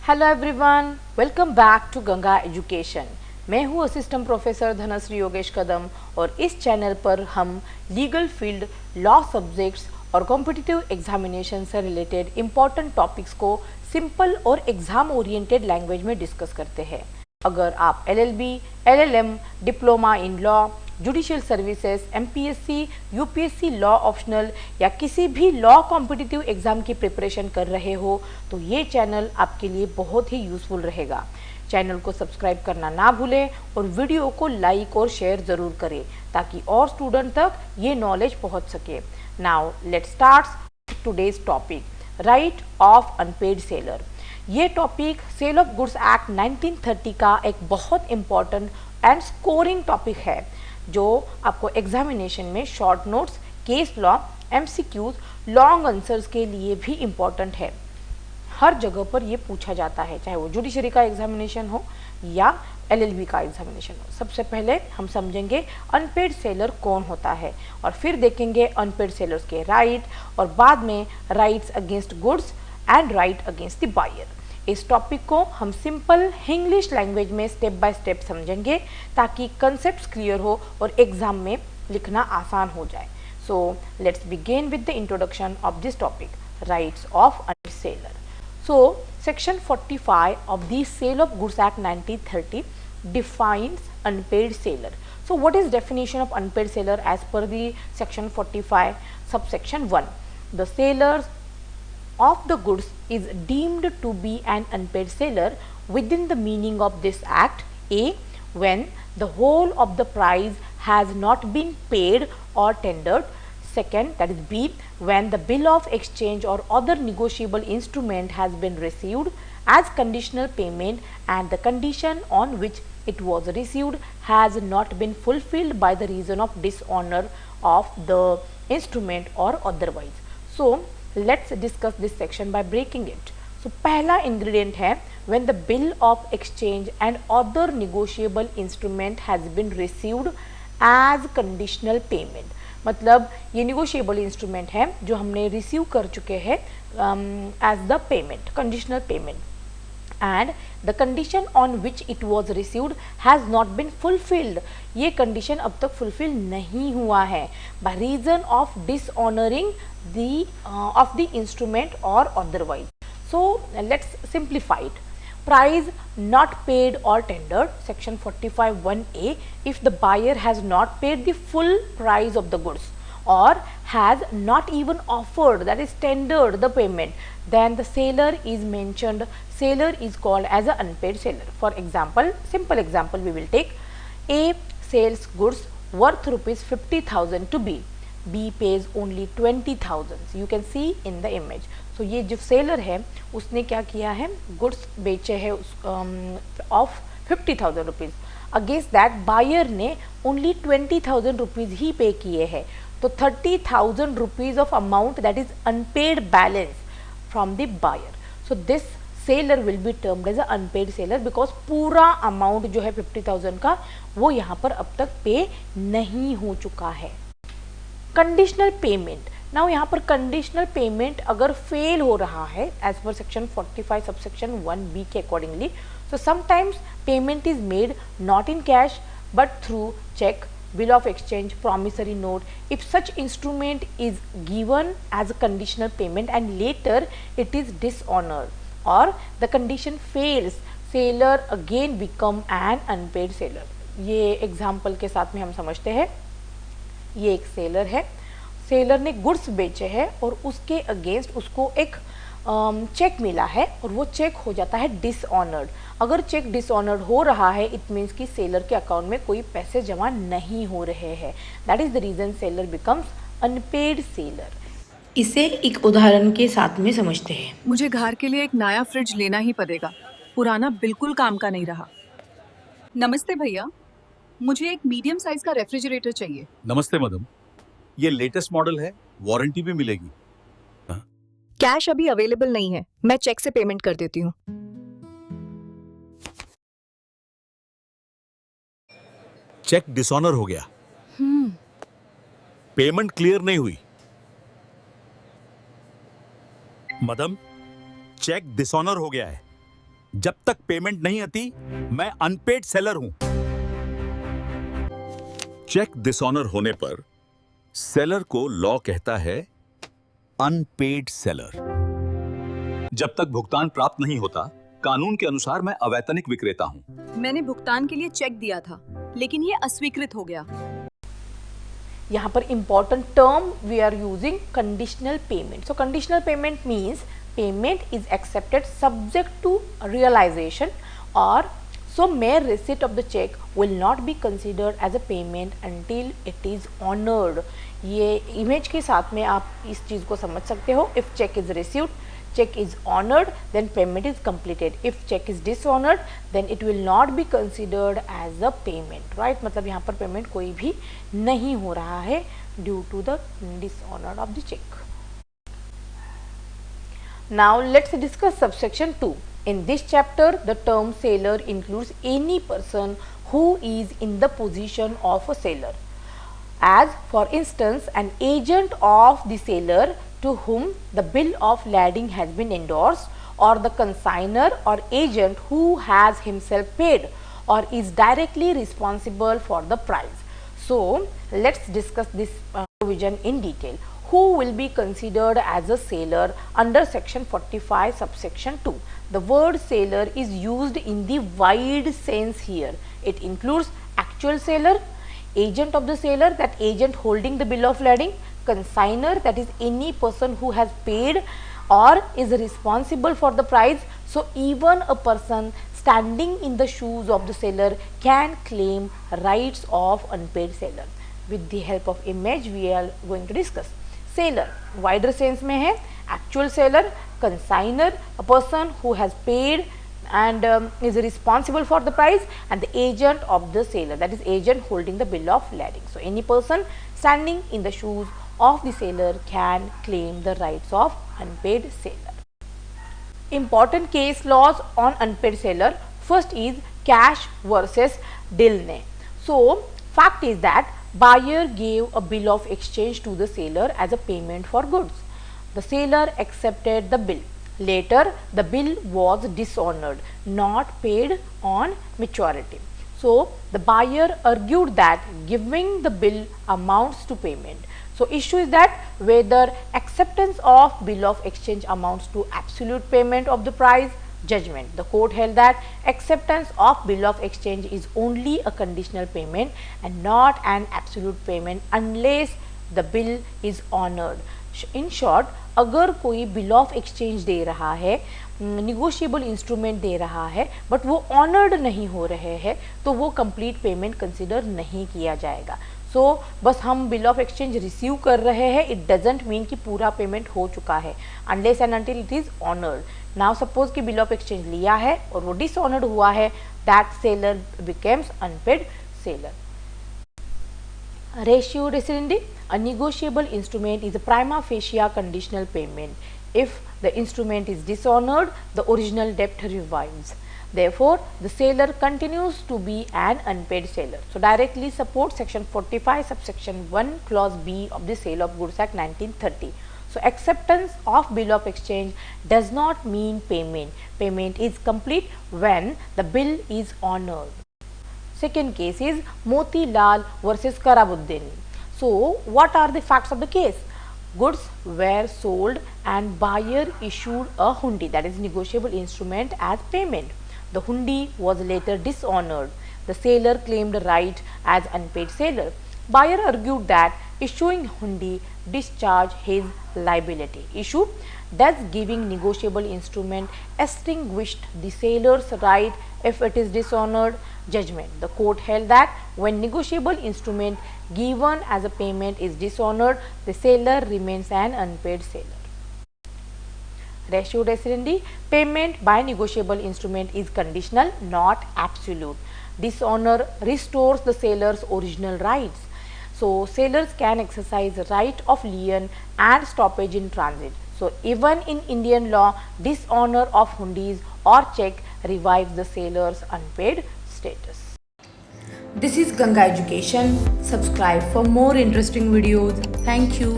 Hello everyone, welcome back to Ganga education. मैं हूँ assistant professor Dhanashree Yogesh Kadam और इस चैनल पर हम लीगल फील्ड, लॉ सब्जेक्ट्स और कॉम्पिटिटिव एग्जामिनेशन से रिलेटेड इम्पॉर्टेंट टॉपिक्स को सिंपल और एग्जाम ओरिएंटेड लैंग्वेज में डिस्कस करते हैं। अगर आप LLB, LLM, diploma in law, judicial services, MPSC, UPSC law optional या किसी भी लॉ कॉम्पिटिटिव एग्जाम की प्रिपरेशन कर रहे हो तो ये चैनल आपके लिए बहुत ही यूजफुल रहेगा। चैनल को सब्सक्राइब करना ना भूलें और वीडियो को लाइक और शेयर ज़रूर करें ताकि और स्टूडेंट तक ये नॉलेज पहुंच सके। Now let's start today's topic, right of unpaid seller. ये topic sale of goods act 1930 का एक बहुत इम्पॉर्टेंट एंड स्कोरिंग टॉपिक है जो आपको एग्जामिनेशन में short notes, case law, MCQs, long answers के लिए भी इम्पॉर्टेंट है। हर जगह पर ये पूछा जाता है, चाहे वो जुडिशरी का एग्जामिनेशन हो या LLB का एग्जामिनेशन हो। सबसे पहले हम समझेंगे अनपेड सेलर कौन होता है और फिर देखेंगे अनपेड सेलर्स के राइट और बाद में rights against goods and right against the buyer. इस टॉपिक को हम सिंपल इंग्लिश लैंग्वेज में स्टेप बाय स्टेप समझेंगे ताकि कंसेप्ट्स क्लियर हो और एग्जाम में लिखना आसान हो जाए। So let's begin with the introduction of this topic, rights of unpaid seller. So section 45 of the Sale of Goods Act 1930 defines unpaid seller. So what is definition of unpaid seller as per the section 45 subsection 1? The sellers of the goods is deemed to be an unpaid seller within the meaning of this act. A, when the whole of the price has not been paid or tendered. Second, that is B, when the bill of exchange or other negotiable instrument has been received as conditional payment and the condition on which it was received has not been fulfilled by the reason of dishonor of the instrument or otherwise. So let's discuss this section by breaking it. So पहला ingredient है when the bill of exchange and other negotiable instrument has been received as conditional payment। मतलब ये negotiable instrument है जो हमने receive कर चुके हैं as the payment, conditional payment, and the condition on which it was received has not been fulfilled। ये condition अब तक fulfill नहीं हुआ है by reason of dishonoring the of the instrument or otherwise. So let's simplify it. Price not paid or tendered, section 45 1A, if the buyer has not paid the full price of the goods or has not even offered, that is tendered the payment, then the seller is mentioned, seller is called as an unpaid seller. For example, simple example we will take, A sells goods worth rupees 50,000 to B, B pays only 20,000, you can see in the image. So ये जो seller है उसने क्या किया है, goods बेचे है of 50,000 rupees, against that buyer ने ओनली 20,000 रुपीज़ ही पे किए हैं। तो 30,000 rupees of amount that is unpaid balance from the buyer. So this seller will be termed as a unpaid seller because पूरा अमाउंट जो है 50,000 का वो यहाँ पर अब तक पे नहीं हो चुका है। कंडीशनल पेमेंट, नाउ यहाँ पर कंडीशनल पेमेंट अगर फेल हो रहा है as per section 45 subsection 1B के accordingly, so sometimes payment is made not in cash but through cheque, bill of exchange, promissory note. If such instrument is given as a conditional payment and later it is dishonored or the condition fails, seller again become an unpaid seller. ये example के साथ में हम समझते हैं, ये एक seller है, सेलर ने गुड्स बेचे हैं और उसके अगेंस्ट उसको एक चेक मिला है और वो चेक हो जाता है डिसऑनर्ड। अगर चेक डिसऑनर्ड हो रहा है इट मीन्स कि सेलर के अकाउंट में कोई पैसे जमा नहीं हो रहे हैं, that is the reason seller becomes unpaid seller. इसे एक उदाहरण के साथ में समझते हैं। मुझे घर के लिए एक नया फ्रिज लेना ही पड़ेगा, पुराना बिल्कुल काम का नहीं रहा। नमस्ते भैया, मुझे एक मीडियम साइज का रेफ्रिजरेटर चाहिए। नमस्ते मैडम, ये लेटेस्ट मॉडल है, वारंटी भी मिलेगी। कैश अभी अवेलेबल नहीं है, मैं चेक से पेमेंट कर देती हूँ। चेक डिसऑनर हो गया, पेमेंट क्लियर नहीं हुई। मैडम, चेक डिसऑनर हो गया है, जब तक पेमेंट नहीं आती मैं अनपेड सेलर हूं। चेक डिसऑनर होने पर सेलर को लॉ कहता है अनपेड सेलर। जब तक भुगतान प्राप्त नहीं होता, कानून के अनुसार मैं अवैतनिक विक्रेता हूं। मैंने भुगतान के लिए चेक दिया था, लेकिन ये अस्वीकृत हो गया। यहाँ पर important term we are using conditional payment. So conditional payment means payment is accepted subject to realization, or so mere receipt of the check will not be considered as a payment until it is honored. ये image के साथ में आप इस चीज़ को समझ सकते हो. If check is received, check is honored, then payment is completed. If check is dishonored, then it will not be considered as a payment, right? मतलब यहाँ पर payment कोई भी नहीं हो रहा है due to the dishonor of the check. Now let's discuss subsection 2. In this chapter, the term seller includes any person who is in the position of a seller. As for instance, an agent of the seller to whom the bill of lading has been endorsed, or the consignor or agent who has himself paid or is directly responsible for the price. So let's discuss this provision in detail. Who will be considered as a seller under section 45 subsection 2? The word seller is used in the wide sense here. It includes actual seller, agent of the seller, that agent holding the bill of lading, consignor, that is any person who has paid or is responsible for the price. So even a person standing in the shoes of the seller can claim rights of unpaid seller. With the help of image we are going to discuss. Seller wider sense में है, actual seller, consignor, a person who has paid and is responsible for the price, and the agent of the seller, that is agent holding the bill of lading. So any person standing in the shoes of the seller can claim the rights of unpaid seller. Important case laws on unpaid seller. First is cash versus Dilne. So fact is that buyer gave a bill of exchange to the seller as a payment for goods. The seller accepted the bill. Later the bill was dishonored, not paid on maturity. So the buyer argued that giving the bill amounts to payment. So issue is that whether acceptance of bill of exchange amounts to absolute payment of the price. Judgment. The court held that acceptance of bill of exchange is only a conditional payment and not an absolute payment unless the bill is honored. In short, अगर कोई bill of exchange दे रहा है, negotiable instrument दे रहा है, but वो honoured नहीं हो रहे हैं, तो वो कंप्लीट पेमेंट कंसिडर नहीं किया जाएगा. सो बस हम बिल ऑफ एक्सचेंज रिसीव कर रहे हैं, इट डजेंट मीन कि पूरा पेमेंट हो चुका है, unless and until it is honoured. Now suppose कि बिल ऑफ एक्सचेंज लिया है और वो डिसऑनर्ड हुआ है, that seller becomes unpaid seller. Ratio recidendi. A negotiable instrument is a prima facie conditional payment. If the instrument is dishonored, the original debt revives. Therefore, the seller continues to be an unpaid seller. So directly support section 45 subsection 1 clause B of the Sale of Goods Act 1930. So acceptance of bill of exchange does not mean payment. Payment is complete when the bill is honored. Second case is Moti Lal versus Karabuddin. So what are the facts of the case? Goods were sold and buyer issued a hundi, that is negotiable instrument, as payment. The hundi was later dishonored. The seller claimed right as unpaid seller. Buyer argued that issuing hundi discharged his liability. Issue: does giving negotiable instrument extinguished the seller's right if it is dishonored? Judgment. The court held that when negotiable instrument given as a payment is dishonored, the seller remains an unpaid seller. Ratio recidendi. Payment by negotiable instrument is conditional, not absolute. Dishonor restores the seller's original rights. So sellers can exercise right of lien and stoppage in transit. So even in Indian law, dishonor of hundis or check revives the seller's unpaid status. This is Ganga Education. Subscribe for more interesting videos. Thank you.